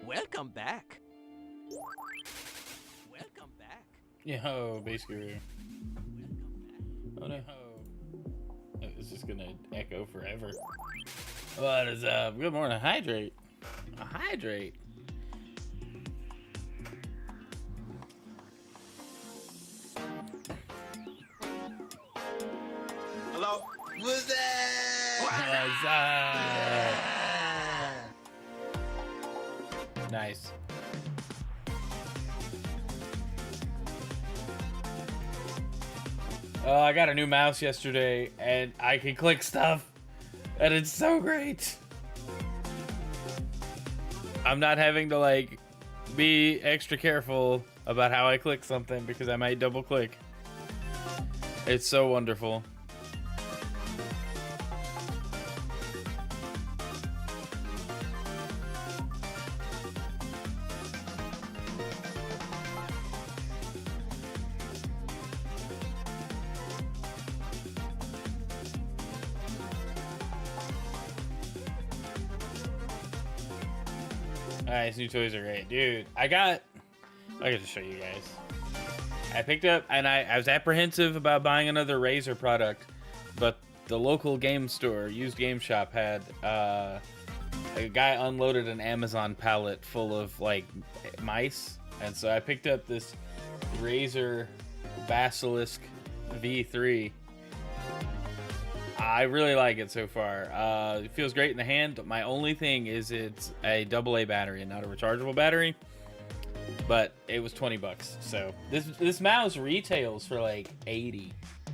Welcome back. Welcome back. Yo, basically. Welcome back. Oh no. It's just gonna echo forever. What is up? Good morning. Hydrate. Hydrate. Hello? What's that? What's up? Nice. Oh, I got a new mouse yesterday, and I can click stuff, and it's so great. I'm not having to, like, be extra careful about how I click something because I might double click. It's so wonderful. Nice, new toys are great. Dude, I got to show you guys. I picked up, and I was apprehensive about buying another Razer product, but the local game store, used game shop, had, a guy unloaded an Amazon pallet full of, like, mice, and so I picked up this Razer Basilisk V3. I really like it so far. It feels great in the hand. My only thing is it's a AA battery and not a rechargeable battery. But it was 20 bucks. So this mouse retails for like 80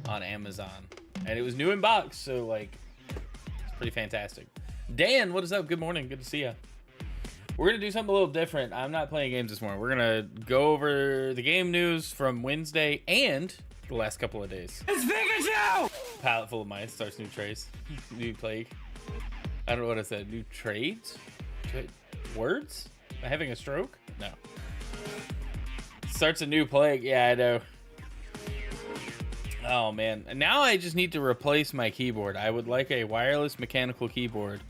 on Amazon. And it was new in box, so like it's pretty fantastic. Dan, what is up? Good morning. Good to see you. We're going to do something a little different. I'm not playing games this morning. We're going to go over the game news from Wednesday and the last couple of days. It's Pikachu! Pallet full of mice starts new trace. New plague. I don't know what I said. New trades? Words? Am I having a stroke? No. Starts a new plague. Yeah, I know. Oh, man. And now I just need to replace my keyboard. I would like a wireless mechanical keyboard.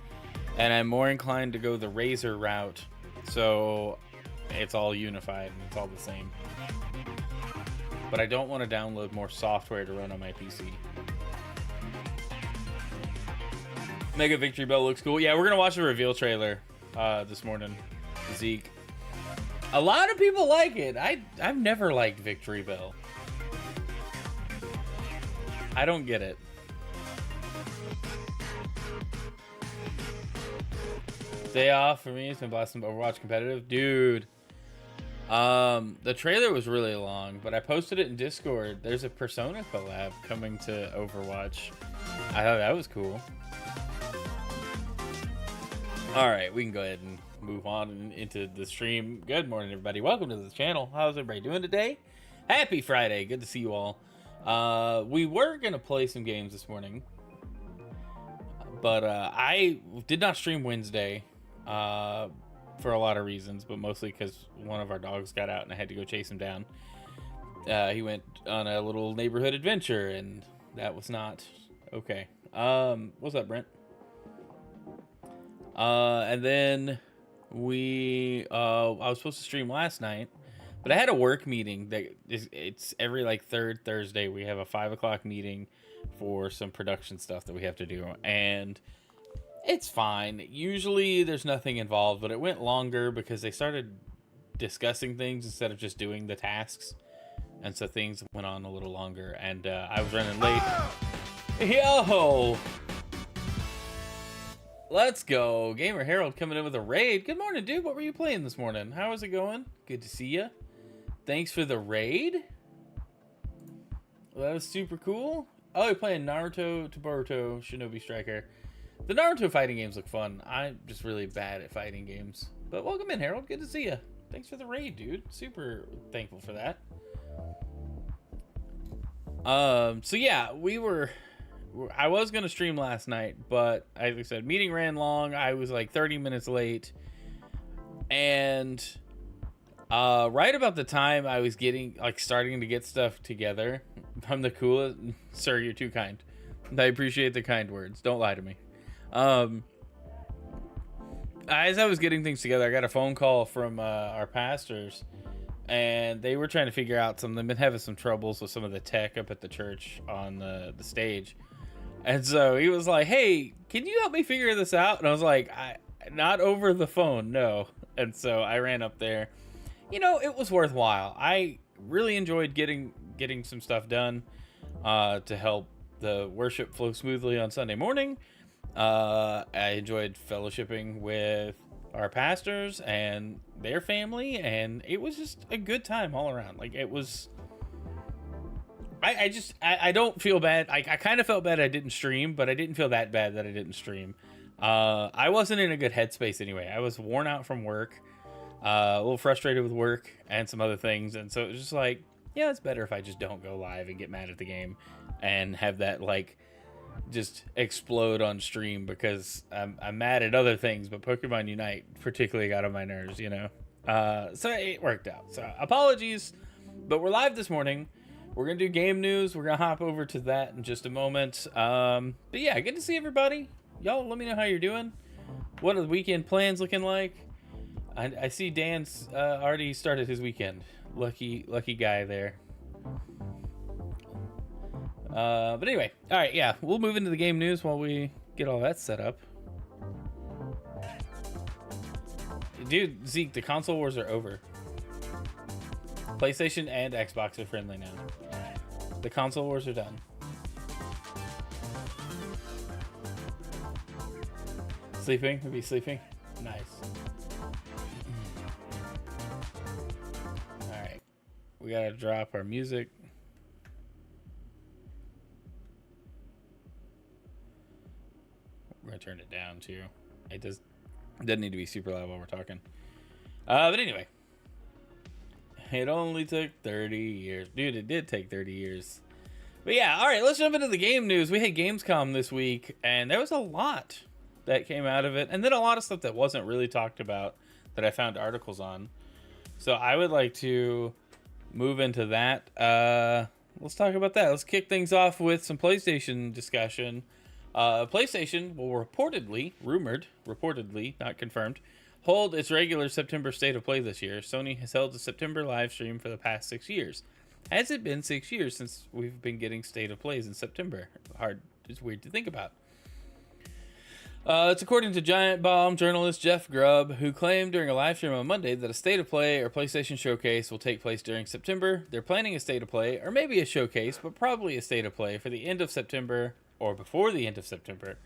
And I'm more inclined to go the Razer route. So it's all unified and it's all the same. But I don't want to download more software to run on my PC. Mega Victory Bell looks cool. Yeah, we're going to watch a reveal trailer this morning. Zeke. A lot of people like it. I've never liked Victory Bell. I don't get it. Day off for me. It's been blasting Overwatch competitive. Dude. The trailer was really long, but I posted it in Discord. There's a Persona collab coming to Overwatch. I thought that was cool. All right, we can go ahead and move on into the stream. Good morning, everybody. Welcome to the channel. How's everybody doing today? Happy Friday. Good to see you all. We were going to play some games this morning, but I did not stream Wednesday for a lot of reasons, but mostly because one of our dogs got out and I had to go chase him down. He went on a little neighborhood adventure, and that was not okay. What's up, Brent? And then I was supposed to stream last night, but I had a work meeting it's every like third Thursday. We have a 5 o'clock meeting for some production stuff that we have to do, and it's fine. Usually there's nothing involved, but it went longer because they started discussing things instead of just doing the tasks, and so things went on a little longer, and I was running late. Yo! Let's go. Gamer Harold coming in with a raid. Good morning, dude. What were you playing this morning? How is it going? Good to see you. Thanks for the raid. Well, that was super cool. Oh, you're playing Naruto to Boruto Shinobi Striker. The Naruto fighting games look fun. I'm just really bad at fighting games. But welcome in, Harold. Good to see you. Thanks for the raid, dude. Super thankful for that. So yeah, I was going to stream last night, but as I said, meeting ran long. I was like 30 minutes late. And right about the time I was starting to get stuff together, I'm the coolest. Sir, you're too kind. I appreciate the kind words. Don't lie to me. as I was getting things together, I got a phone call from our pastors, and they were trying to figure out something. They've been having some troubles with some of the tech up at the church on the stage. And so he was like, hey, can you help me figure this out? And I was like, not over the phone, no. And so I ran up there. You know, it was worthwhile. I really enjoyed getting some stuff done to help the worship flow smoothly on Sunday morning. I enjoyed fellowshipping with our pastors and their family, and it was just a good time all around. Like, it was... I don't feel bad. I kind of felt bad I didn't stream, but I didn't feel that bad that I didn't stream. I wasn't in a good headspace anyway. I was worn out from work, a little frustrated with work and some other things, and so it was just like, yeah, it's better if I just don't go live and get mad at the game and have that, like, just explode on stream because I'm mad at other things, but Pokemon Unite particularly got on my nerves, you know? So it worked out. So apologies, but we're live this morning. We're going to do game news. We're going to hop over to that in just a moment. But yeah, good to see everybody. Y'all, let me know how you're doing. What are the weekend plans looking like? I see Dan's already started his weekend. Lucky guy there. But anyway, all right, yeah, we'll move into the game news while we get all that set up. Dude, Zeke, the console wars are over. PlayStation and Xbox are friendly now. The console wars are done. Sleeping? Maybe sleeping? Nice. Alright. We gotta drop our music. We're gonna turn it down too. It doesn't need to be super loud while we're talking. But anyway. It only took 30 years. Dude, it did take 30 years. But yeah, alright, let's jump into the game news. We had Gamescom this week, and there was a lot that came out of it. And then a lot of stuff that wasn't really talked about that I found articles on. So I would like to move into that. Let's talk about that. Let's kick things off with some PlayStation discussion. PlayStation will reportedly, not confirmed, hold its regular September State of Play this year. Sony has held a September live stream for the past 6 years. Has it been 6 years since we've been getting State of Plays in September? It's weird to think about. It's according to Giant Bomb journalist Jeff Grubb, who claimed during a live stream on Monday that a State of Play or PlayStation Showcase will take place during September. They're planning a State of Play, or maybe a Showcase, but probably a State of Play for the end of September, or before the end of September.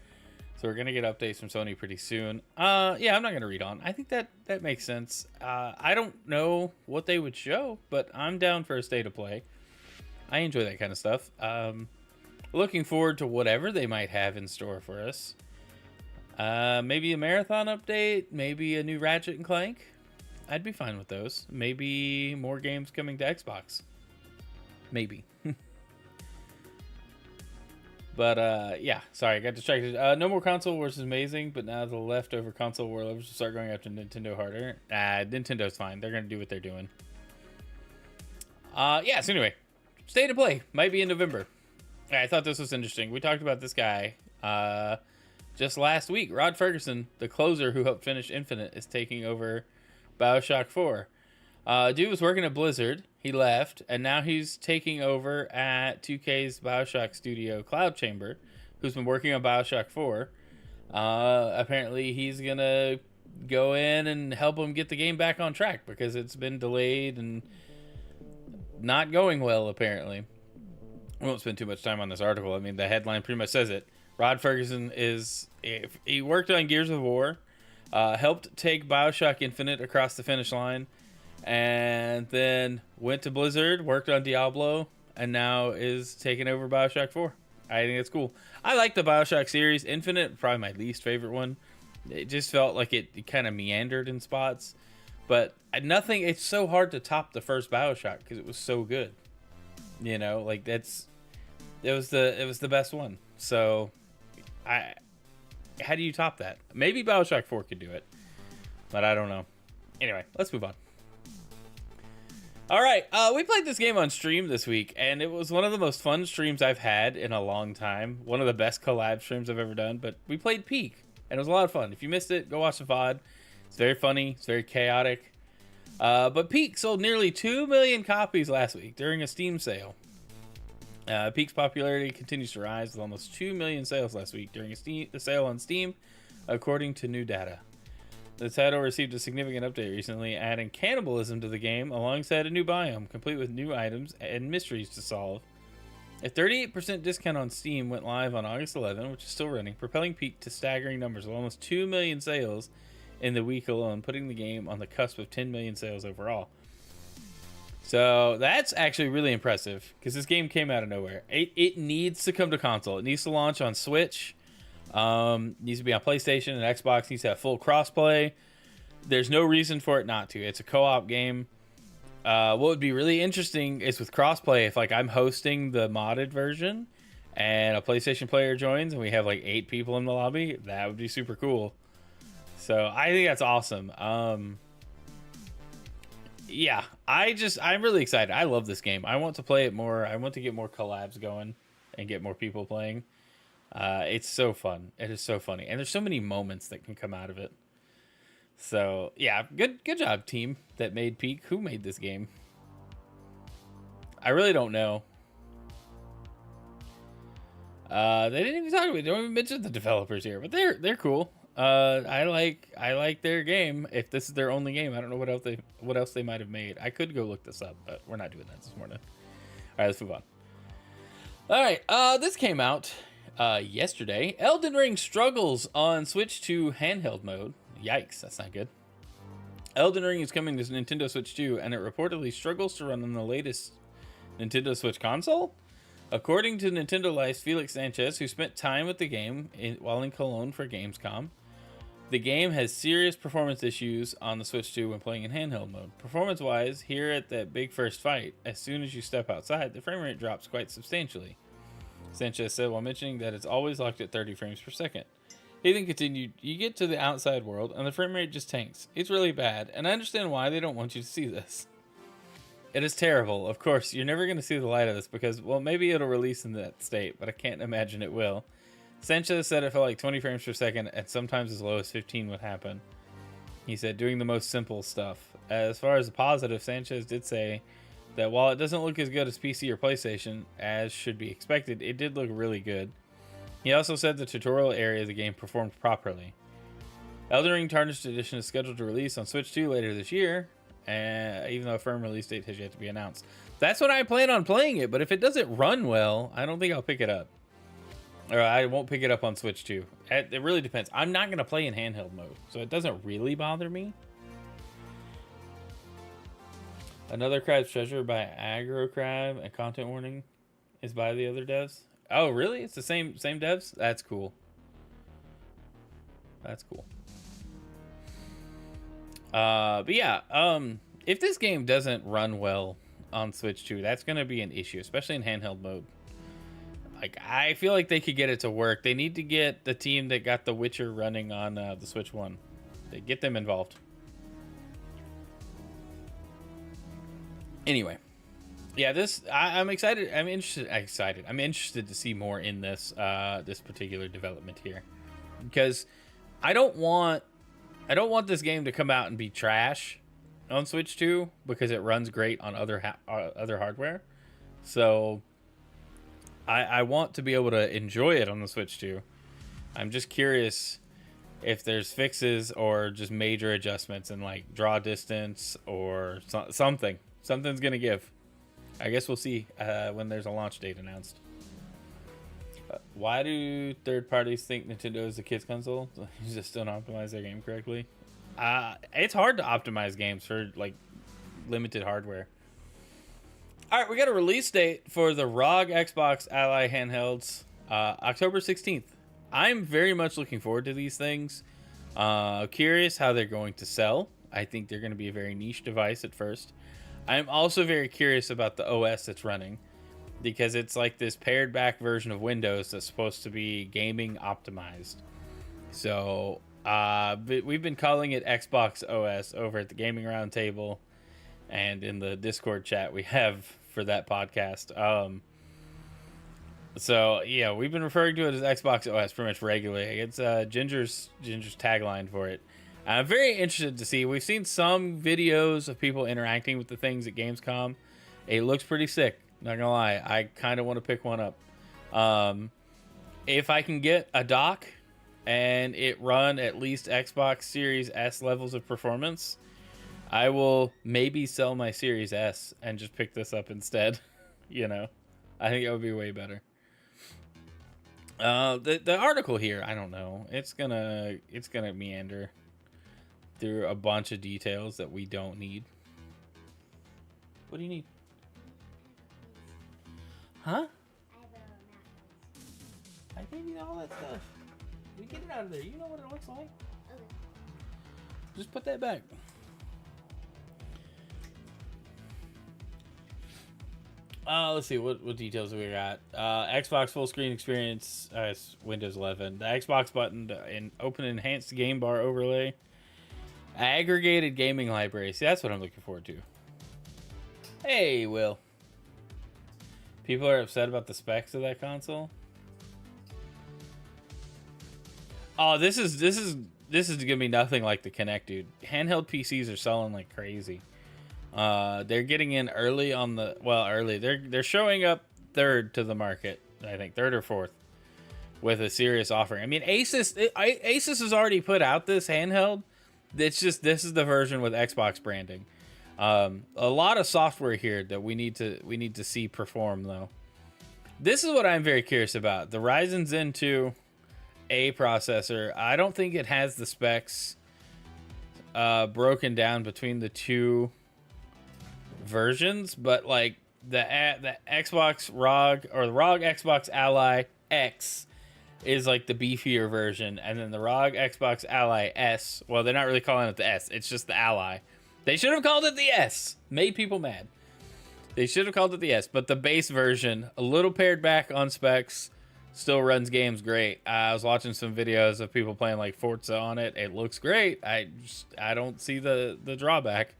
So we're going to get updates from Sony pretty soon. Yeah, I'm not going to read on. I think that makes sense. I don't know what they would show, but I'm down for a State of Play. I enjoy that kind of stuff. Looking forward to whatever they might have in store for us. Maybe a marathon update, maybe a new Ratchet and Clank. I'd be fine with those. Maybe more games coming to Xbox. Maybe. But, yeah, sorry, I got distracted. No more console wars is amazing, but now the leftover console war lovers will start going after Nintendo harder. Nintendo's fine. They're going to do what they're doing. Yeah, so anyway, State of Play might be in November. I thought this was interesting. We talked about this guy just last week. Rod Ferguson, the closer who helped finish Infinite, is taking over BioShock 4. Dude was working at Blizzard. He left, and now he's taking over at 2K's BioShock studio, Cloud Chamber, who's been working on BioShock 4. Apparently, he's going to go in and help him get the game back on track because it's been delayed and not going well, apparently. I won't spend too much time on this article. I mean, the headline pretty much says it. Rod Ferguson he worked on Gears of War, helped take BioShock Infinite across the finish line, and then went to Blizzard, worked on Diablo, and now is taking over BioShock 4. I think it's cool. I like the BioShock series. Infinite, probably my least favorite one. It just felt like it kind of meandered in spots. But nothing, it's so hard to top the first BioShock because it was so good. You know, like it was the best one. So how do you top that? Maybe BioShock 4 could do it, but I don't know. Anyway, let's move on. All right, we played this game on stream this week, and it was one of the most fun streams I've had in a long time. One of the best collab streams I've ever done, but we played Peak, and it was a lot of fun. If you missed it, go watch the VOD. It's very funny. It's very chaotic. But Peak sold nearly 2 million copies last week during a Steam sale. Peak's popularity continues to rise with almost 2 million sales last week during a sale on Steam, according to new data. The title received a significant update recently, adding cannibalism to the game alongside a new biome, complete with new items and mysteries to solve. A 38% discount on Steam went live on August 11, which is still running, propelling Peak to staggering numbers of almost 2 million sales in the week alone, putting the game on the cusp of 10 million sales overall. So that's actually really impressive, because this game came out of nowhere. It needs to come to console. It needs to launch on Switch. Needs to be on PlayStation and Xbox. Needs to have full crossplay. There's no reason for it not to. It's a co-op game. What would be really interesting is with crossplay, if like I'm hosting the modded version and a PlayStation player joins and we have like 8 people in the lobby, that would be super cool. So I think that's awesome. Yeah, I'm really excited. I love this game. I want to play it more. I want to get more collabs going and get more people playing. It's so fun. It is so funny. And there's so many moments that can come out of it. So, yeah, good job, team that made Peak. Who made this game? I really don't know. They didn't even talk about it. They don't even mention the developers here, but they're cool. I like their game. If this is their only game, I don't know what else they might have made. I could go look this up, but we're not doing that this morning. All right, let's move on. All right, this came out yesterday. Elden Ring struggles on Switch 2 handheld mode. Yikes, that's not good. Elden Ring is coming to Nintendo Switch 2, and it reportedly struggles to run on the latest Nintendo Switch console. According to Nintendo Life's Felix Sanchez, who spent time with the game while in Cologne for Gamescom, the game has serious performance issues on the Switch 2 when playing in handheld mode. Performance-wise, here at that big first fight, as soon as you step outside, the frame rate drops quite substantially. Sanchez said while mentioning that it's always locked at 30 frames per second. He then continued, you get to the outside world and the frame rate just tanks. It's really bad, and I understand why they don't want you to see this. It is terrible. Of course, you're never going to see the light of this because, well, maybe it'll release in that state, but I can't imagine it will. Sanchez said it felt like 20 frames per second and sometimes as low as 15 would happen. He said, doing the most simple stuff. As far as the positive, Sanchez did say that while it doesn't look as good as PC or PlayStation, as should be expected, it did look really good. He also said the tutorial area of the game performed properly. Elden Ring Tarnished Edition is scheduled to release on Switch 2 later this year, even though a firm release date has yet to be announced. That's when I plan on playing it, but if it doesn't run well, I don't think I'll pick it up. Or I won't pick it up on Switch 2. It really depends. I'm not going to play in handheld mode, so it doesn't really bother me. Another Crab's Treasure by Aggro Crab, and content warning is by the other devs. Oh, really? It's the same devs? That's cool. That's cool. But yeah, if this game doesn't run well on Switch 2, that's going to be an issue, especially in handheld mode. Like, I feel like they could get it to work. They need to get the team that got The Witcher running on the Switch 1. They get them involved. Anyway. Yeah, I'm excited. I'm interested to see more in this this particular development here, because I don't want this game to come out and be trash on Switch 2 because it runs great on other hardware. So I want to be able to enjoy it on the Switch 2. I'm just curious if there's fixes or just major adjustments in like draw distance or something. Something's gonna give. I guess we'll see when there's a launch date announced. Why do third parties think Nintendo is a kids console? You just don't optimize their game correctly. It's hard to optimize games for like limited hardware. All right, we got a release date for the ROG Xbox Ally handhelds, October 16th. I'm very much looking forward to these things. Curious how they're going to sell. I think they're going to be a very niche device at first. I'm also very curious about the OS that's running, because it's like this pared back version of Windows that's supposed to be gaming optimized. So we've been calling it Xbox OS over at the Gaming Roundtable and in the Discord chat we have for that podcast. So yeah, we've been referring to it as Xbox OS pretty much regularly. It's Ginger's tagline for it. I'm very interested to see. We've seen some videos of people interacting with the things at Gamescom. It looks pretty sick. Not gonna lie, I kind of want to pick one up. If I can get a dock and it run at least Xbox Series S levels of performance, I will maybe sell my Series S and just pick this up instead. You know, I think it would be way better. The article here, I don't know. It's gonna meander through a bunch of details that we don't need. What do you need? Huh? I gave you all that stuff. We get it out of there. You know what it looks like. Okay. Just put that back. Let's see what details we got. Xbox full screen experience. It's Windows 11. The Xbox button and open enhanced game bar overlay. Aggregated gaming library. See, that's what I'm looking forward to. Hey, Will. People are upset about the specs of that console. Oh, this is gonna be nothing like the Kinect, dude. Handheld PCs are selling like crazy. They're getting in early on the early. They're showing up third to the market. I think third or fourth with a serious offering. I mean, Asus has already put out this handheld. It's just this is the version with Xbox branding. A lot of software here that we need to see perform though. This is what I'm very curious about. The Ryzen Zen 2 A processor. I don't think it has the specs broken down between the two versions, but like the Xbox ROG or the ROG Xbox Ally X is like the beefier version, and then the ROG Xbox Ally S, well, they're not really calling it the S, it's just the Ally. They should have called it the S. Made people mad. They should have called it the S, but the base version, a little pared back on specs, still runs games great. I was watching some videos of people playing like Forza on it. It looks great. I don't see the drawback.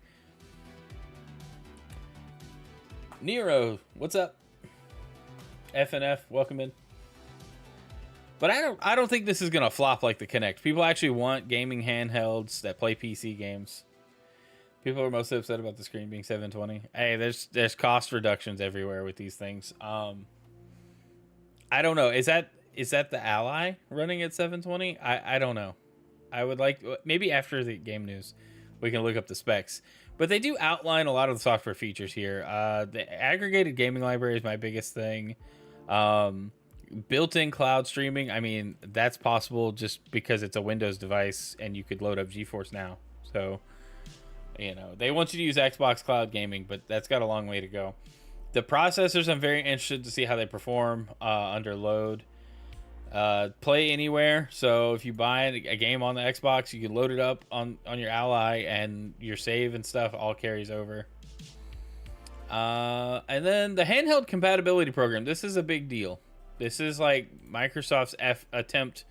Nero, what's up? FNF, welcome in. But I don't think this is gonna flop like the Kinect. People actually want gaming handhelds that play PC games. People are mostly upset about the screen being 720. Hey, there's cost reductions everywhere with these things. I don't know. Is that the Ally running at 720? I don't know. I would like, maybe after the game news we can look up the specs. But they do outline a lot of the software features here. The aggregated gaming library is my biggest thing. Built-in cloud streaming, I mean, that's possible just because it's a Windows device and you could load up GeForce Now. So, you know, they want you to use Xbox Cloud Gaming, but that's got a long way to go. The processors, I'm very interested to see how they perform under load. Play anywhere. So if you buy a game on the Xbox, you can load it up on your Ally, and your save and stuff all carries over. And then the handheld compatibility program. This is a big deal. This is like Microsoft's attempt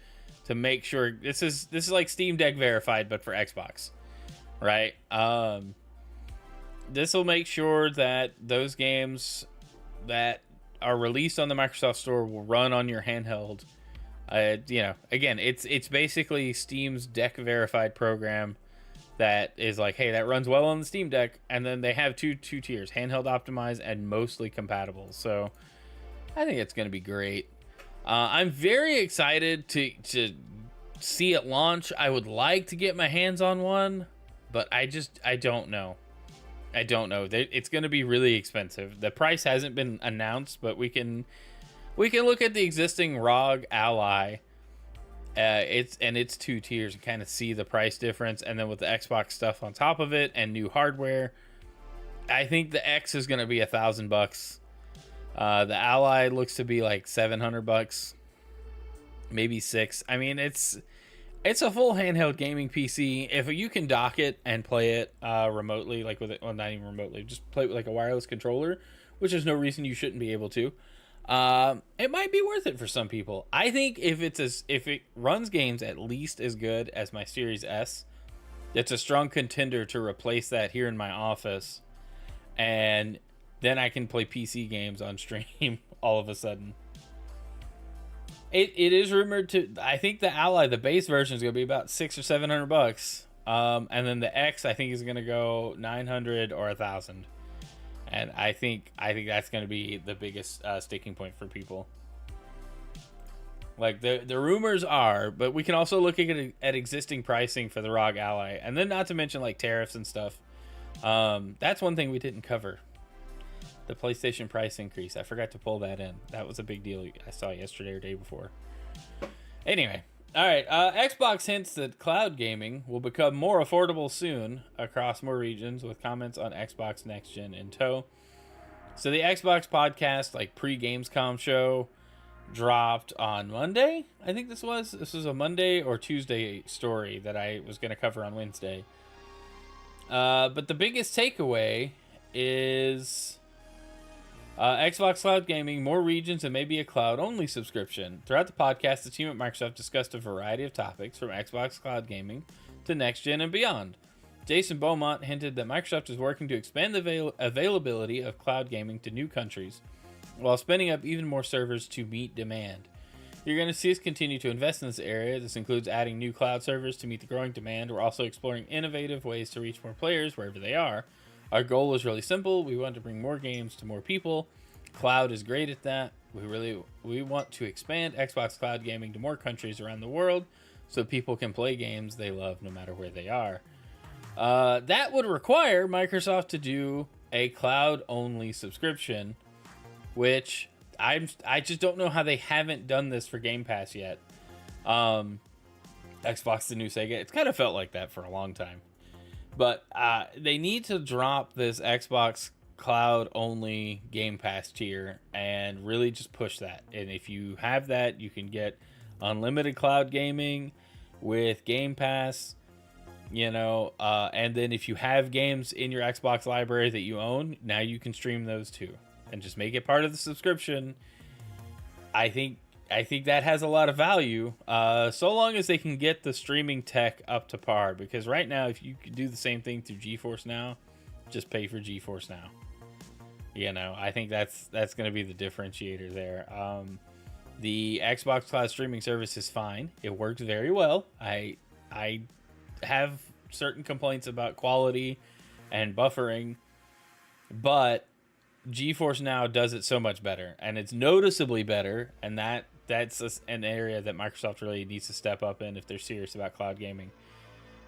to make sure this is like Steam Deck verified, but for Xbox, right? This will make sure that those games that are released on the Microsoft Store will run on your handheld. You know, again, it's basically Steam's Deck verified program that is like, hey, that runs well on the Steam Deck, and then they have two tiers: handheld optimized and mostly compatible. So I think it's going to be great. I'm very excited to see it launch. I would like to get my hands on one, but I don't know. I don't know. It's going to be really expensive. The price hasn't been announced, but we can look at the existing ROG Ally. It's two tiers and kind of see the price difference, and then with the Xbox stuff on top of it and new hardware, I think the X is going to be $1,000. The Ally looks to be like $700, maybe $600. I mean, it's a full handheld gaming PC. If you can dock it and play it remotely, like with it, well, not even remotely, just play it with like a wireless controller, which there's no reason you shouldn't be able to. It might be worth it for some people. I think if it runs games at least as good as my Series S, it's a strong contender to replace that here in my office, and then I can play PC games on stream all of a sudden. It is rumored to. I think the Ally, the base version, is going to be about $600 or $700. And then the X, I think, is going to go 900 or 1,000. And I think that's going to be the biggest sticking point for people. Like the rumors are, but we can also look at existing pricing for the ROG Ally, and then not to mention like tariffs and stuff. That's one thing we didn't cover. The PlayStation price increase. I forgot to pull that in. That was a big deal I saw yesterday or day before. Anyway, all right. Xbox hints that cloud gaming will become more affordable soon across more regions, with comments on Xbox Next Gen in tow. So the Xbox podcast, like pre-Gamescom show, dropped on Monday. I think this was a Monday or Tuesday story that I was going to cover on Wednesday. But the biggest takeaway is Xbox Cloud Gaming, more regions, and maybe a cloud-only subscription. Throughout the podcast, the team at Microsoft discussed a variety of topics, from Xbox Cloud Gaming to Next Gen and beyond. Jason Beaumont hinted that Microsoft is working to expand the availability of cloud gaming to new countries, while spinning up even more servers to meet demand. You're going to see us continue to invest in this area. This includes adding new cloud servers to meet the growing demand. We're also exploring innovative ways to reach more players wherever they are. Our goal is really simple. We want to bring more games to more people. Cloud is great at that. We want to expand Xbox Cloud Gaming to more countries around the world so people can play games they love no matter where they are. That would require Microsoft to do a cloud-only subscription, which I just don't know how they haven't done this for Game Pass yet. Xbox, the new Sega, it's kind of felt like that for a long time. But they need to drop this Xbox cloud-only Game Pass tier and really just push that. And if you have that, you can get unlimited cloud gaming with Game Pass, and then if you have games in your Xbox library that you own, now you can stream those too. And just make it part of the subscription. I think that has a lot of value, so long as they can get the streaming tech up to par. Because right now, if you could do the same thing through GeForce Now, just pay for GeForce Now. I think that's going to be the differentiator there. The Xbox Cloud streaming service is fine. It works very well. I have certain complaints about quality and buffering, but GeForce Now does it so much better, and it's noticeably better, and that's an area that Microsoft really needs to step up in if they're serious about cloud gaming.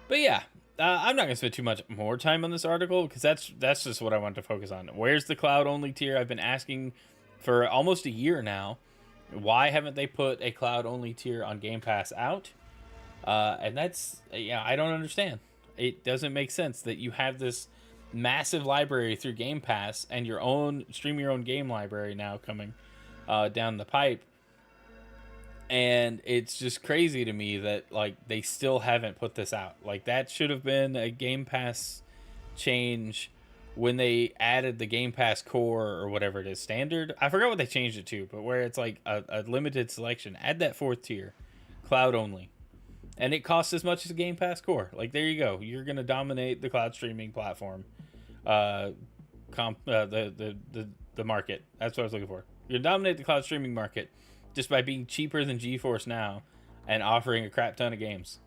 But yeah, I'm not going to spend too much more time on this article, because that's just what I want to focus on. Where's the cloud-only tier? I've been asking for almost a year now. Why haven't they put a cloud-only tier on Game Pass out? And that's, I don't understand. It doesn't make sense that you have this massive library through Game Pass and your own game library now coming down the pipe, and it's just crazy to me that they still haven't put this out. That should have been a Game Pass change when they added the Game Pass Core or whatever it is, standard. I forgot what they changed it to, but where it's a limited selection. Add that fourth tier, cloud only, and it costs as much as a Game Pass Core. There you go. You're gonna dominate the cloud streaming platform. The market. That's what I was looking for. You dominate the cloud streaming market just by being cheaper than GeForce Now and offering a crap ton of games.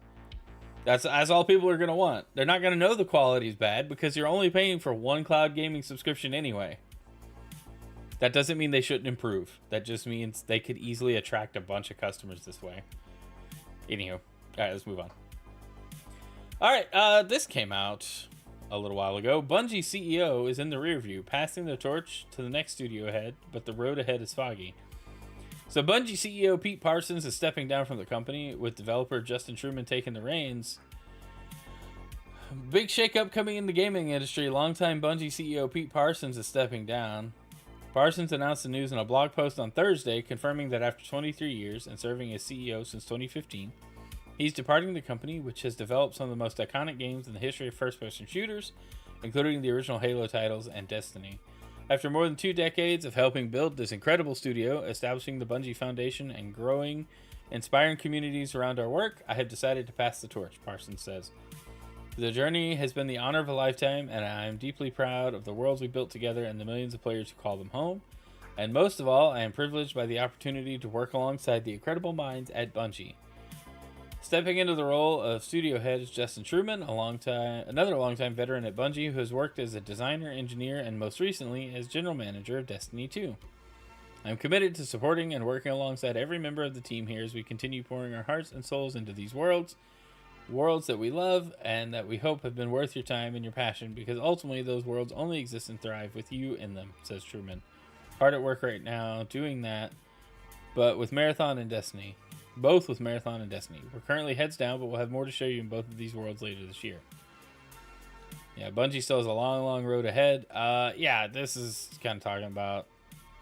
That's all people are going to want. They're not going to know the quality is bad because you're only paying for one cloud gaming subscription anyway. That doesn't mean they shouldn't improve. That just means they could easily attract a bunch of customers this way. Anywho, all right, let's move on. All right, this came out a little while ago. Bungie CEO is in the rear view, passing the torch to the next studio head, but the road ahead is foggy. So Bungie CEO Pete Parsons is stepping down from the company, with developer Justin Truman taking the reins. Big shakeup coming in the gaming industry. Longtime Bungie CEO Pete Parsons is stepping down. Parsons announced the news in a blog post on Thursday, confirming that after 23 years and serving as CEO since 2015, he's departing the company, which has developed some of the most iconic games in the history of first-person shooters, including the original Halo titles and Destiny. After more than 2 decades of helping build this incredible studio, establishing the Bungie Foundation, and growing, inspiring communities around our work, I have decided to pass the torch, Parsons says. The journey has been the honor of a lifetime, and I am deeply proud of the worlds we built together and the millions of players who call them home. And most of all, I am privileged by the opportunity to work alongside the incredible minds at Bungie. Stepping into the role of studio head is Justin Truman, another longtime veteran at Bungie who has worked as a designer, engineer, and most recently as general manager of Destiny 2. I'm committed to supporting and working alongside every member of the team here as we continue pouring our hearts and souls into these worlds that we love and that we hope have been worth your time and your passion, because ultimately those worlds only exist and thrive with you in them, says Truman. Hard at work right now doing that, but with Marathon and Destiny. Both with Marathon and Destiny. We're currently heads down, but we'll have more to show you in both of these worlds later this year. Yeah, Bungie still has a long, long road ahead. Yeah, this is kind of talking about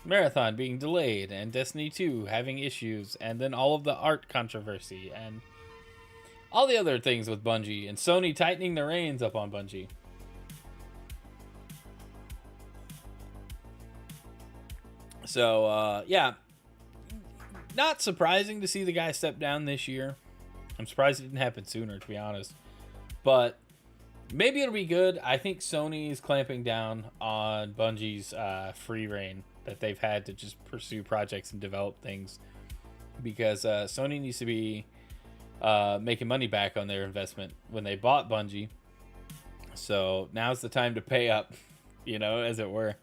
Marathon being delayed and Destiny 2 having issues, and then all of the art controversy and all the other things with Bungie, and Sony tightening the reins up on Bungie. So, yeah. Not surprising to see the guy step down this year. I'm surprised it didn't happen sooner, to be honest. But maybe it'll be good. I think Sony is clamping down on Bungie's free reign that they've had to just pursue projects and develop things. Because Sony needs to be making money back on their investment when they bought Bungie. So now's the time to pay up, you know, as it were.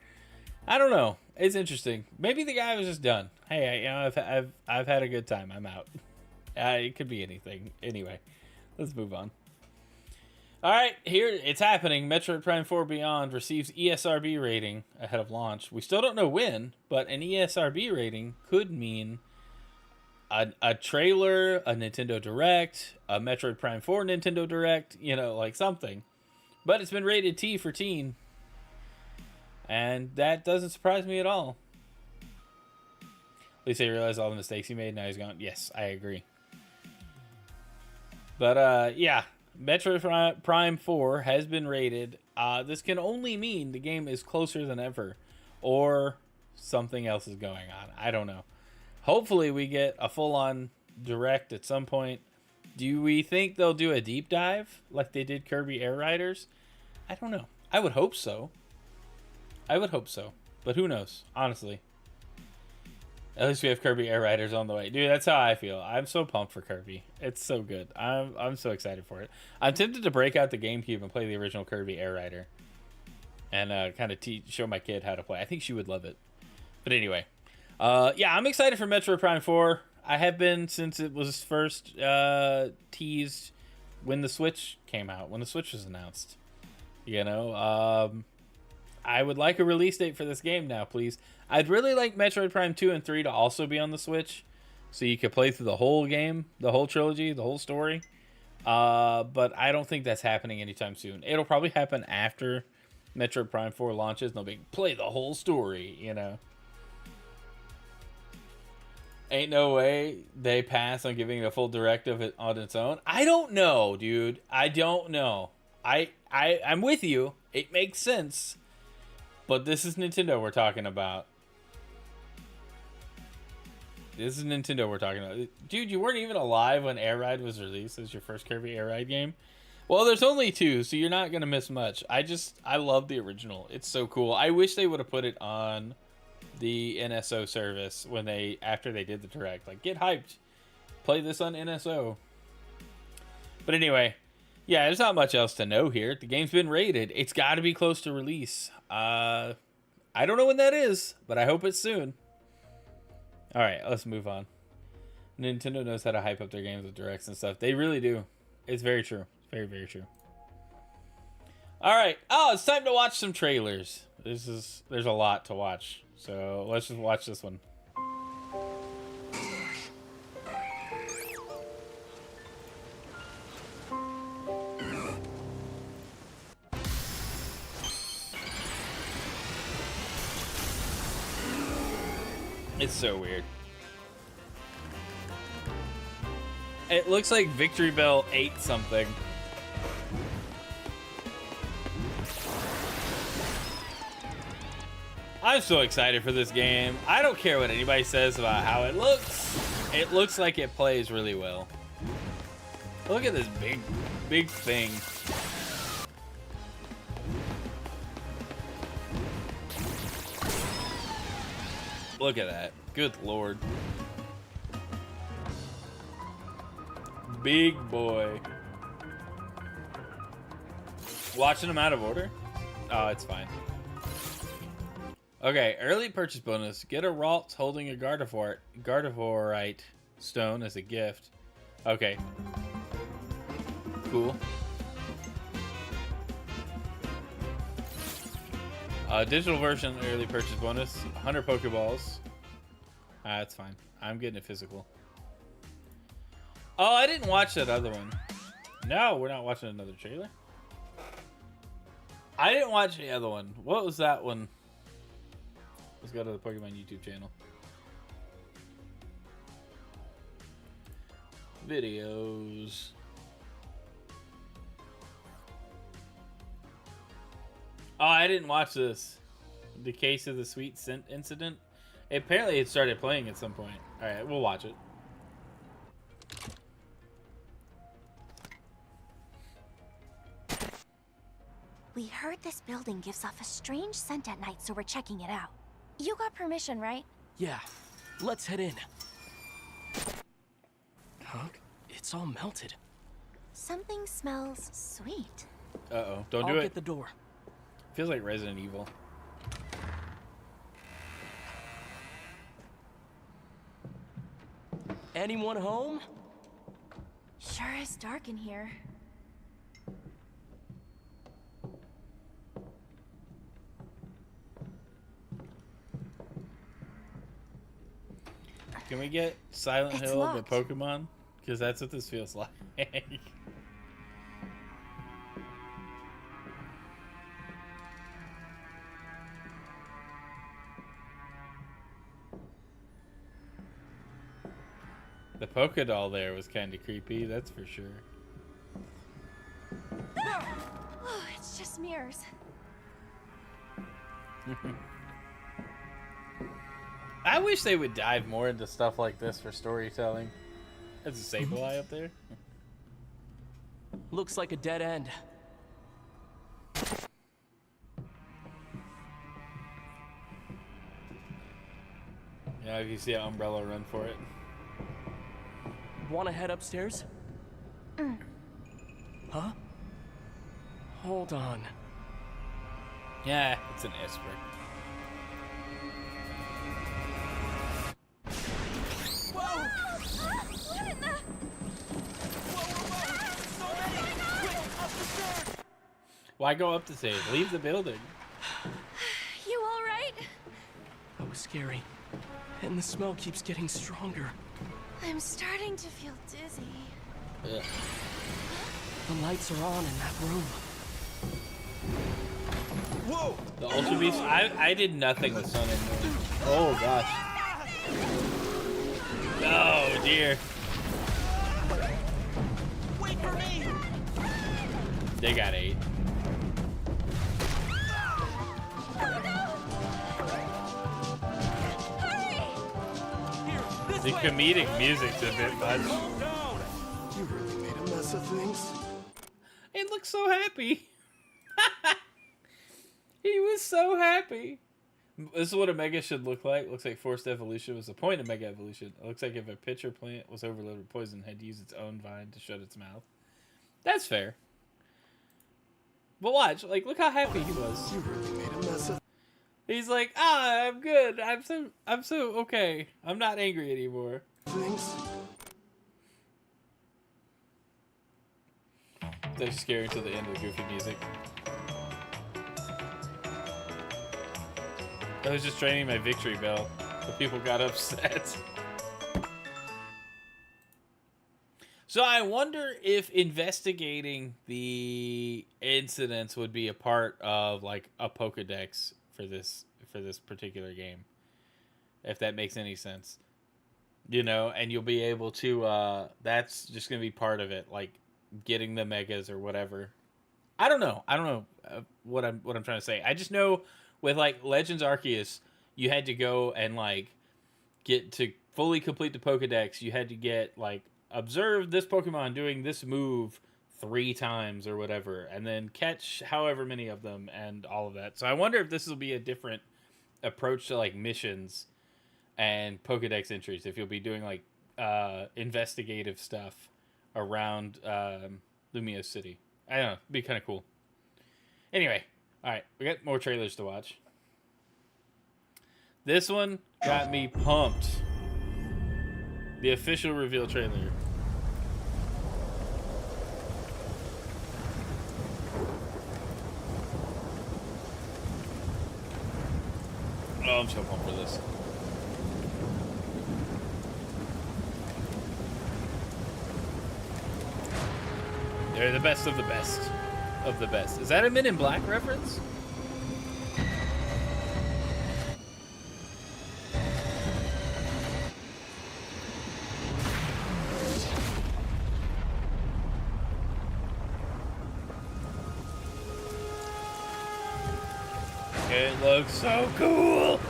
I don't know. It's interesting. Maybe the guy was just done. Hey, I've had a good time. I'm out. It could be anything. Anyway, let's move on. All right, here it's happening. Metroid Prime 4 Beyond receives ESRB rating ahead of launch. We still don't know when, but an ESRB rating could mean a trailer, a Nintendo Direct, a Metroid Prime 4 Nintendo Direct, you know, like something. But it's been rated T for teen. And that doesn't surprise me at all. At least he realized all the mistakes he made. Now he's gone. Yes, I agree. But, yeah. Metroid Prime 4 has been rated. This can only mean the game is closer than ever. Or something else is going on. I don't know. Hopefully we get a full-on direct at some point. Do we think they'll do a deep dive like they did Kirby Air Riders? I don't know. I would hope so. But who knows, honestly. At least we have Kirby Air Riders on the way. Dude, that's how I feel. I'm so pumped for Kirby. It's so good. I'm so excited for it. I'm tempted to break out the GameCube and play the original Kirby Air Rider. And kind of show my kid how to play. I think she would love it. But anyway. Yeah, I'm excited for Metroid Prime 4. I have been since it was first teased when the Switch came out. When the Switch was announced. You know, I would like a release date for this game now, please. I'd really like Metroid Prime 2 and 3 to also be on the Switch, so you could play through the whole game, the whole trilogy, the whole story. But I don't think that's happening anytime soon. It'll probably happen after Metroid Prime 4 launches, and they'll be, play the whole story, you know. Ain't no way they pass on giving it a full direct of it on its own. I don't know, dude. I don't know. I'm with you. It makes sense. But this is Nintendo we're talking about. Dude, you weren't even alive when Air Ride was released as your first Kirby Air Ride game. Well, there's only 2, so you're not going to miss much. I love the original. It's so cool. I wish they would have put it on the NSO service after they did the Direct. Like, get hyped. Play this on NSO. But anyway, yeah, there's not much else to know here. The game's been rated. It's got to be close to release. I don't know when that is, but I hope it's soon. All right, let's move on. Nintendo knows how to hype up their games with directs and stuff. They really do. It's very true. Very, very true. All right. Oh, it's time to watch some trailers. There's a lot to watch. So let's just watch this one. It's so weird. It looks like Victory Bell ate something. I'm so excited for this game. I don't care what anybody says about how it looks. It looks like it plays really well. Look at this big thing. Look at that. Good lord. Big boy. Watching them out of order? Oh, it's fine. Okay, early purchase bonus. Get a Ralts holding a Gardevorite stone as a gift. Okay. Cool. Digital version early purchase bonus. 100 Pokeballs. That's fine. I'm getting it physical. Oh, I didn't watch that other one. No, we're not watching another trailer. I didn't watch the other one. What was that one? Let's go to the Pokemon YouTube channel. Videos. Oh, I didn't watch this. The Case of the Sweet Scent Incident. Apparently it started playing at some point. Alright, we'll watch it. We heard this building gives off a strange scent at night, so we're checking it out. You got permission, right? Yeah, let's head in. Huh? It's all melted. Something smells sweet. Uh-oh. Don't do I'll it. get the door. Feels like Resident Evil. Anyone home? Sure is dark in here. Can we get Silent It's Hill locked. the Pokemon? Because that's what this feels like. The Poké Doll there was kind of creepy, that's for sure. Oh, it's just mirrors. I wish they would dive more into stuff like this for storytelling. There's a Sableye up there. Looks like a dead end. Yeah, if you see an umbrella, run for it. Want to head upstairs? Huh? Hold on. Yeah, it's an Esper. What in the... Why go up the stairs? Leave the building. You all right? That was scary. And the smell keeps getting stronger. I'm starting to feel dizzy. Ugh. The lights are on in that room. Whoa! The Ultra Beast? I did nothing with Sun and Moon. Oh gosh. Oh dear. Wait for me! They got 8. The comedic music's a bit much. You really made a mess of things. It looks so happy. He was so happy. This is what a Mega should look like. Looks like forced evolution was the point of Mega evolution. It looks like if a pitcher plant was overloaded with poison, it had to use its own vine to shut its mouth. That's fair. But watch, like, look how happy he was. You really made a mess of He's like, I'm good. I'm so okay. I'm not angry anymore. things. They're scary to the end of goofy music. I was just training my victory bell, but people got upset. So I wonder if investigating the incidents would be a part of like a Pokedex for this particular game. If that makes any sense. You know, and you'll be able to that's just going to be part of it, like getting the megas or whatever. I don't know what I'm trying to say. I just know with like Legends Arceus, you had to go and like get to fully complete the Pokedex. You had to get like observe this Pokemon doing this move 3 times or whatever, and then catch however many of them and all of that. So I wonder if this will be a different approach to like missions and Pokedex entries if you'll be doing like investigative stuff around Lumio City. I don't know, it'd be kind of cool. Anyway, all right, we got more trailers to watch. This one got me pumped. The official reveal trailer. Oh, I'm so pumped for this. They're the best of the best of the best. Is that a Men in Black reference? It looks so cool.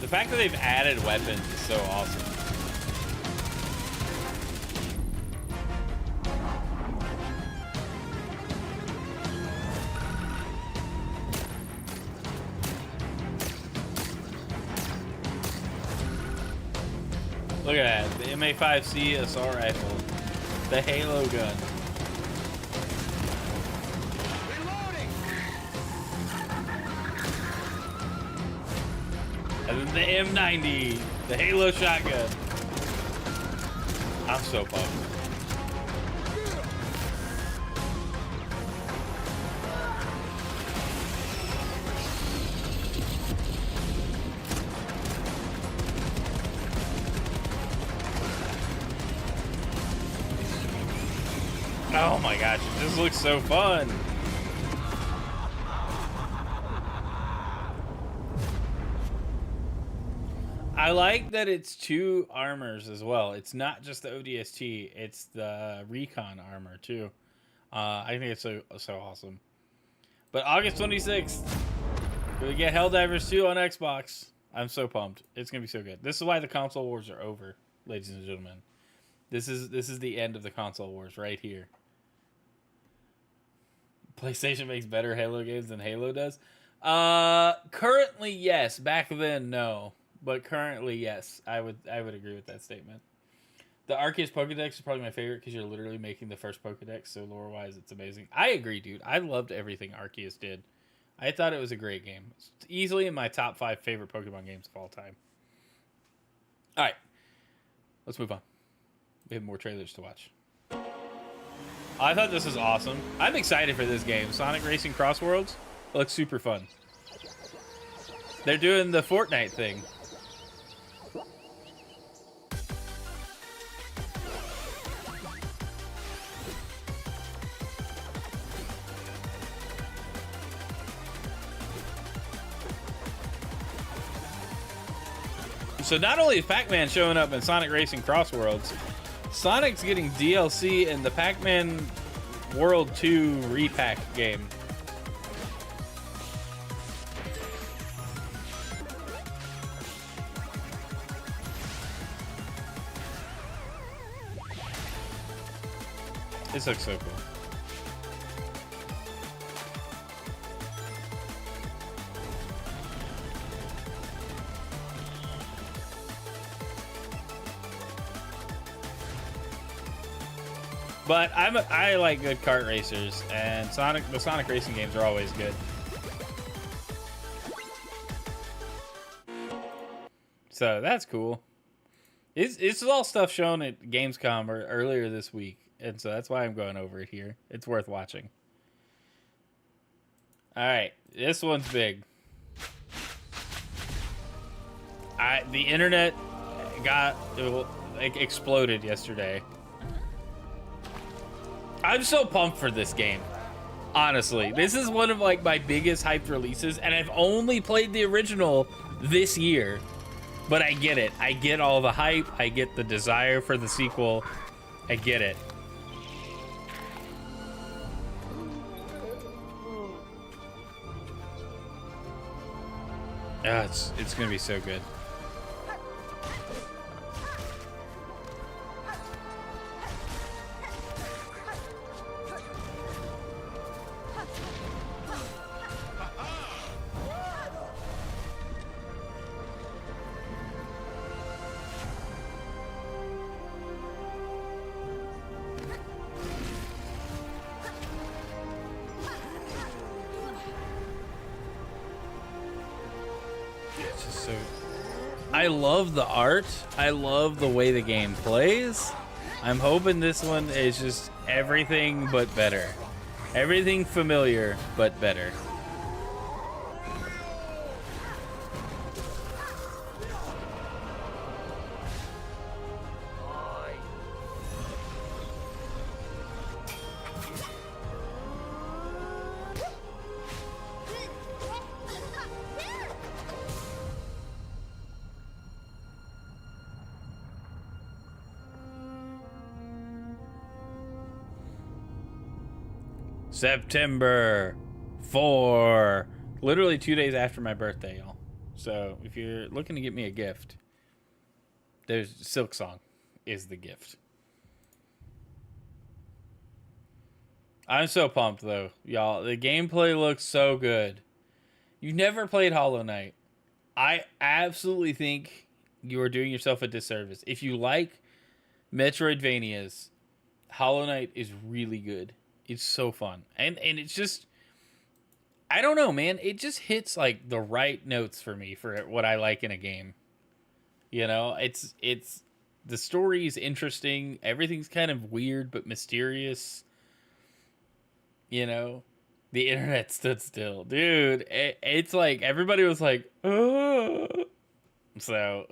The fact that they've added weapons is so awesome. Look at that, the MA5C assault rifle, the Halo gun. And then the M90, the Halo shotgun. I'm so pumped. Oh my gosh, this looks so fun. I like that it's two armors as well. It's not just the ODST, it's the recon armor too. I think it's so awesome. But August 26th, we get Helldivers 2 on Xbox. I'm so pumped. It's gonna be so good. This is why the console wars are over, ladies and gentlemen. This is the end of the console wars right here. PlayStation makes better Halo games than Halo does. Currently, yes. Back then, no. But currently, yes. I would agree with that statement. The Arceus Pokedex is probably my favorite because you're literally making the first Pokedex, so lore-wise, it's amazing. I agree, dude. I loved everything Arceus did. I thought it was a great game. It's easily in my top 5 favorite Pokemon games of all time. All right. Let's move on. We have more trailers to watch. I thought this was awesome. I'm excited for this game. Sonic Racing Cross Worlds looks super fun. They're doing the Fortnite thing. So not only is Pac-Man showing up in Sonic Racing Cross Worlds, Sonic's getting DLC in the Pac-Man World 2 repack game. This looks so cool. But I like good kart racers, and the Sonic racing games are always good. So that's cool. It's all stuff shown at Gamescom earlier this week, and so that's why I'm going over it here. It's worth watching. All right, this one's big. The internet exploded yesterday. I'm so pumped for this game. Honestly, this is one of like my biggest hyped releases, and I've only played the original this year. But I get it. I get all the hype. I get the desire for the sequel. I get it. It's gonna be so good. It's just so... I love the art. I love the way the game plays. I'm hoping this one is just everything but better. Everything familiar, but better. September 4. Literally 2 days after my birthday, y'all. So if you're looking to get me a gift, there's Silk Song is the gift. I'm so pumped though, y'all. The gameplay looks so good. You've never played Hollow Knight. I absolutely think you are doing yourself a disservice. If you like Metroidvanias, Hollow Knight is really good. It's so fun. And it's just, I don't know, man. It just hits like the right notes for me for what I like in a game. You know, it's the story is interesting. Everything's kind of weird but mysterious. You know, the internet stood still, dude. It's like everybody was like, oh. So,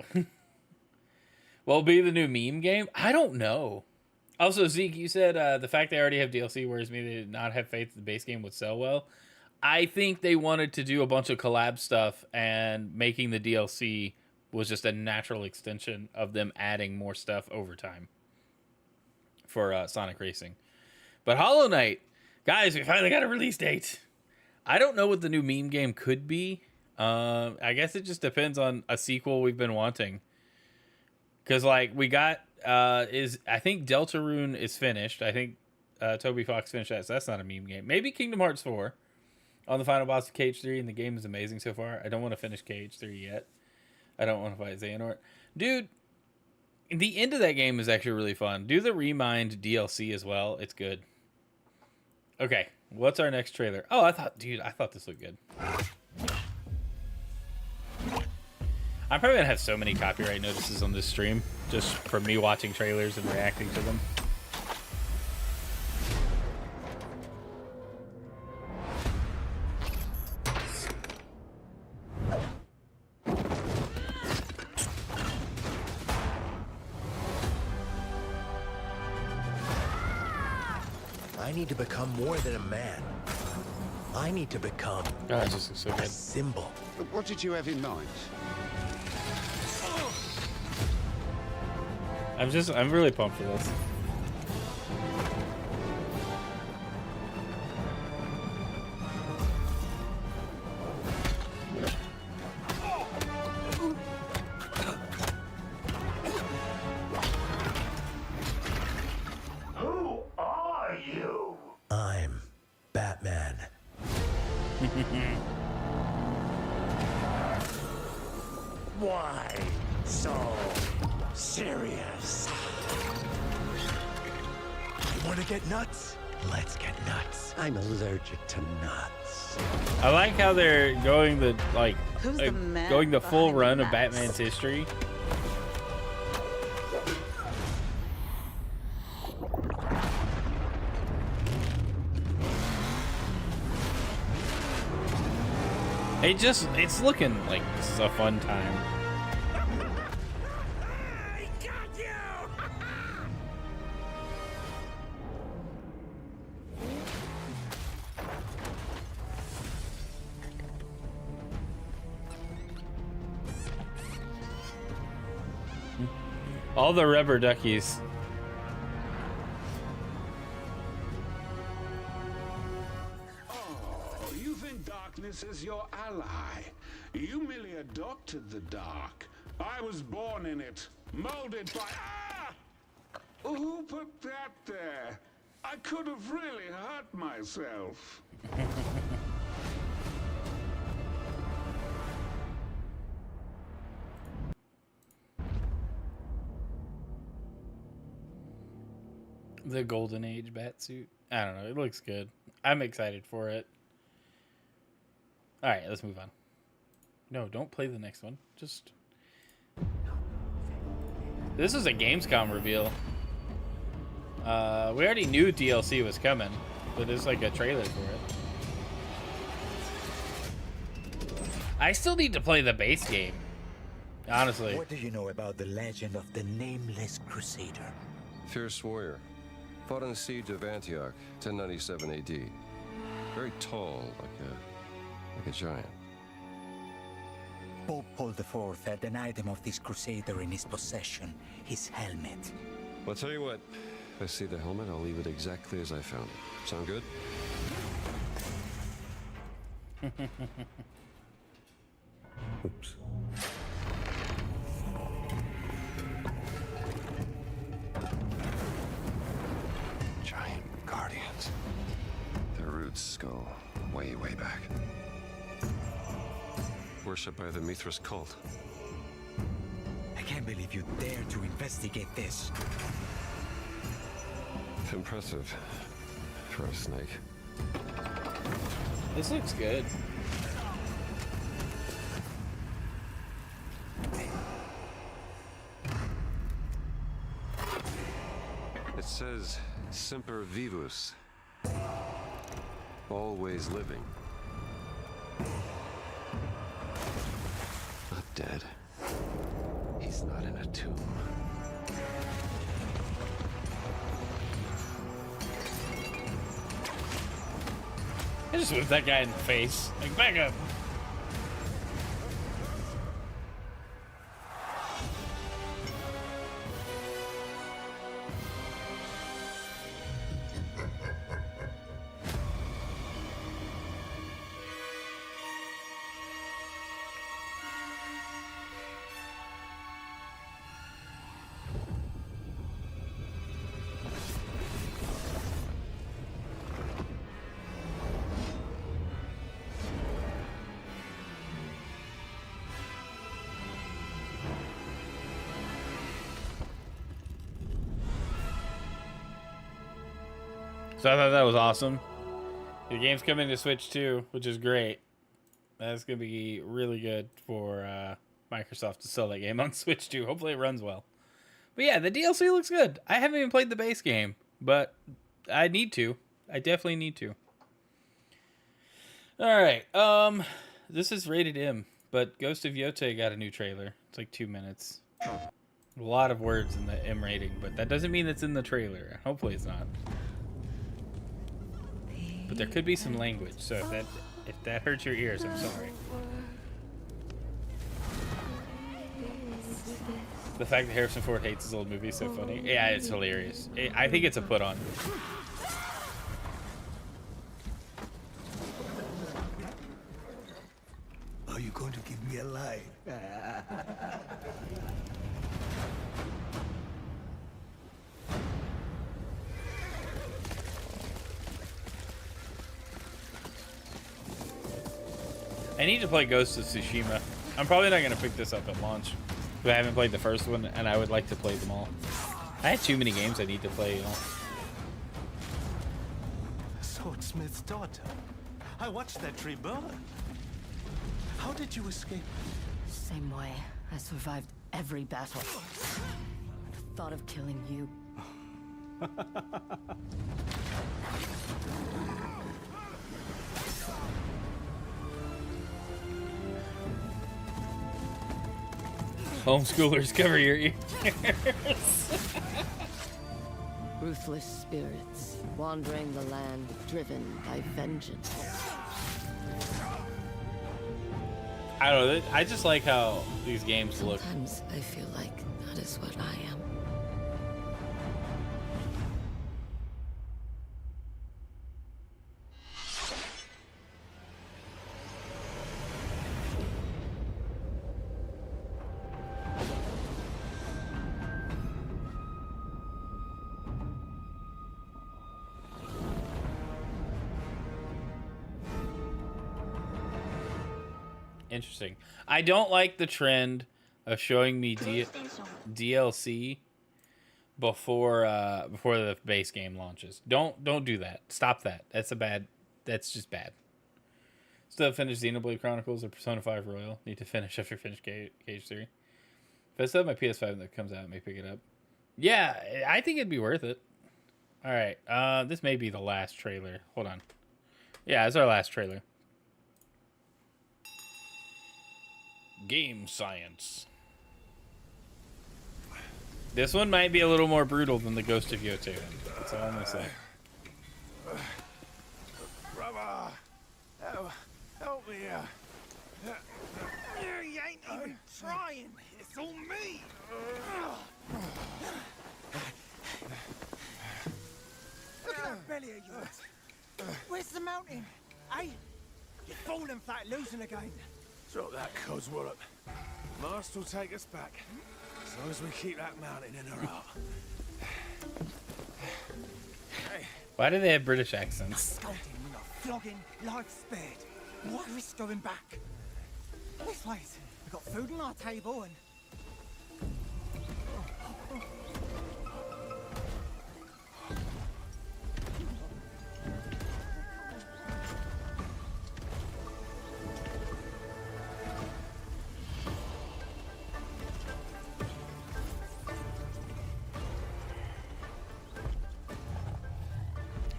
will it be the new meme game? I don't know. Also, Zeke, you said the fact they already have DLC worries me. They did not have faith the base game would sell well. I think they wanted to do a bunch of collab stuff, and making the DLC was just a natural extension of them adding more stuff over time for Sonic Racing. But Hollow Knight, guys, we finally got a release date. I don't know what the new meme game could be. I guess it just depends on a sequel we've been wanting. Because, like, we got... I think Deltarune is finished. I think Toby Fox finished that, so that's not a meme game. Maybe Kingdom Hearts 4 on the final boss of Cage 3, and the game is amazing so far. I don't want to finish Cage 3 yet. I don't want to fight Xehanort. Dude, the end of that game is actually really fun. Do the Remind DLC as well. It's good. Okay, what's our next trailer? Oh, I thought this looked good. I'm probably gonna have so many copyright notices on this stream just from me watching trailers and reacting to them. I need to become more than a man. I need to become God, this looks so a good. symbol. What did you have in mind? I'm really pumped for this. Who are you? I'm Batman. Why so serious? You want to get nuts? Let's get nuts. I'm allergic to nuts. I like how they're going the Who's the man going the full behind run the of mask? Batman's history. It's looking like this is a fun time. I got you! All the rubber duckies. Oh, you think darkness is your ally. You merely adopted the dark. I was born in it, molded by... Ah! Who put that there? I could have really hurt myself. The Golden Age Batsuit. I don't know. It looks good. I'm excited for it. All right, let's move on. No, don't play the next one. Just... This is a Gamescom reveal. We already knew DLC was coming, but there's like a trailer for it. I still need to play the base game, honestly. What do you know about the legend of the Nameless Crusader? Fierce warrior. Fought in the siege of Antioch, 1097 AD. Very tall, like a giant. Pope Paul IV had an item of this crusader in his possession, his helmet. Well, I'll tell you what. If I see the helmet, I'll leave it exactly as I found it. Sound good? Oops. Giant guardians. Their roots go way, way back. Worshipped by the Mithras cult. I can't believe you dare to investigate this. Impressive for a snake. This looks good. It says Semper Vivus. Always living. Not dead. He's not in a tomb. I just whipped that guy in the face. Like, back up. So I thought that was awesome. The game's coming to Switch too, which is great. That's going to be really good for Microsoft to sell that game on Switch too. Hopefully it runs well. But yeah, the DLC looks good. I haven't even played the base game, but I need to. I definitely need to. Alright, this is rated M, but Ghost of Yotei got a new trailer. It's like 2 minutes. A lot of words in the M rating, but that doesn't mean it's in the trailer. Hopefully it's not. But there could be some language, so if that hurts your ears, I'm sorry. The fact that Harrison Ford hates his old movie is so funny. Yeah, it's hilarious. I think it's a put on. Are you going to give me a line? I need to play Ghost of Tsushima. I'm probably not going to pick this up at launch. But I haven't played the first one, and I would like to play them all. I have too many games I need to play. You know? Swordsmith's daughter. I watched that tree burn. How did you escape? Same way. I survived every battle. The thought of killing you. Homeschoolers, cover your ears. Ruthless spirits, wandering the land, driven by vengeance. I don't know. I just like how these games look. Sometimes I feel like that is what I am. Interesting. I don't like the trend of showing me DLC before the base game launches. Don't do that. Stop that. That's just bad. Still finish Xenoblade Chronicles or Persona 5 Royal. Need to finish after finish Cage 3. If I still have my PS5 that comes out, I may pick it up. Yeah, I think it'd be worth it. All right, this may be the last trailer. Hold on. Yeah, it's our last trailer. Game Science. This one might be a little more brutal than the Ghost of Yoto. That's all I'm gonna say. Brother, help me here. You ain't even trying. It's all me. Look at that belly of yours. Where's the mountain? Hey, you're falling flat, losing again. Drop that coswallop. Master will take us back. As long as we keep that mountain in our heart. Hey. Why do they have British accents? Scolding, not flogging, life spared. What risk going back? This way. We've got food on our table and...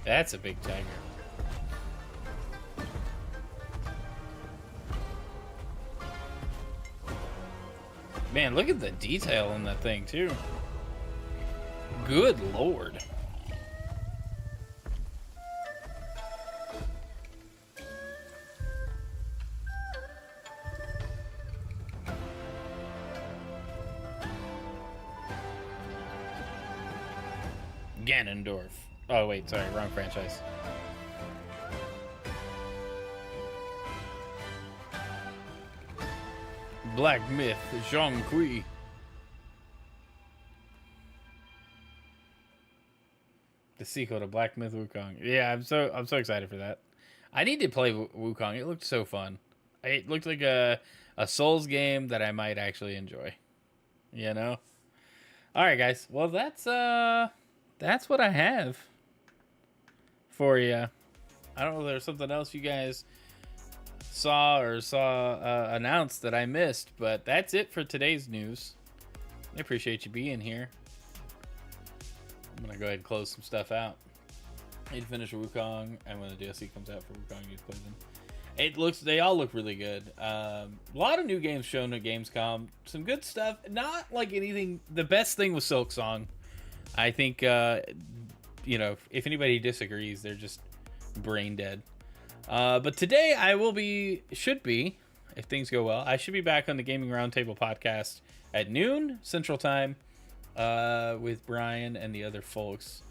That's a big tiger. Man, look at the detail in that thing, too. Good lord. Ganondorf. Oh, wait, sorry, wrong franchise. Black Myth, Zhong Kui. The sequel to Black Myth Wukong. Yeah, I'm so excited for that. I need to play Wukong. It looked so fun. It looked like a Souls game that I might actually enjoy. You know? All right, guys. Well, that's what I have for you. I don't know if there's something else you guys saw announced that I missed, but that's it for today's news. I appreciate you being here. I'm gonna go ahead and close some stuff out. I need to finish Wukong, and when the DLC comes out for Wukong, I need to play them. They all look really good. A lot of new games shown at Gamescom. Some good stuff. Not like anything. The best thing was Silksong. I think, you know, if anybody disagrees, they're just brain dead. But today should be, if things go well, I should be back on the Gaming Roundtable podcast at noon Central Time with Brian and the other folks.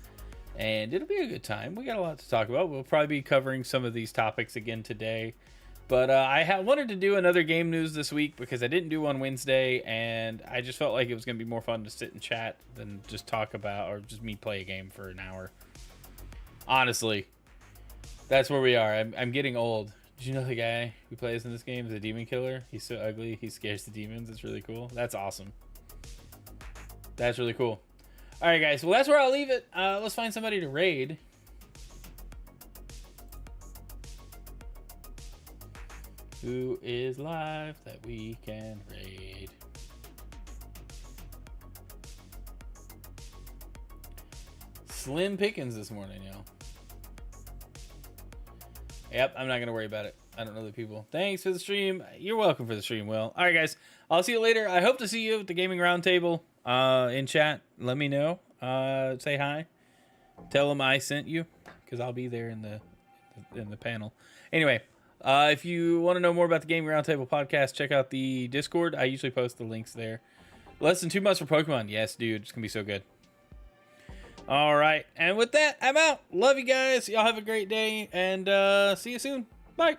And it'll be a good time. We got a lot to talk about. We'll probably be covering some of these topics again today. But I wanted to do another game news this week because I didn't do one Wednesday, and I just felt like it was going to be more fun to sit and chat than just talk about, or just me play a game for an hour. Honestly, that's where we are. I'm getting old. Did you know the guy who plays in this game is a demon killer? He's so ugly. He scares the demons. It's really cool. That's awesome. That's really cool. All right, guys. Well, that's where I'll leave it. Let's find somebody to raid. Who is live that we can raid? Slim pickings this morning, yo. Yep, I'm not going to worry about it. I don't know the people. Thanks for the stream. You're welcome for the stream, Will. All right, guys. I'll see you later. I hope to see you at the Gaming Roundtable in chat. Let me know. Say hi. Tell them I sent you, because I'll be there in the panel. Anyway, if you want to know more about the Gaming Roundtable podcast, check out the Discord. I usually post the links there. Less than 2 months for Pokemon. Yes, dude. It's going to be so good. All right. And with that, I'm out. Love you guys. Y'all have a great day. And see you soon. Bye.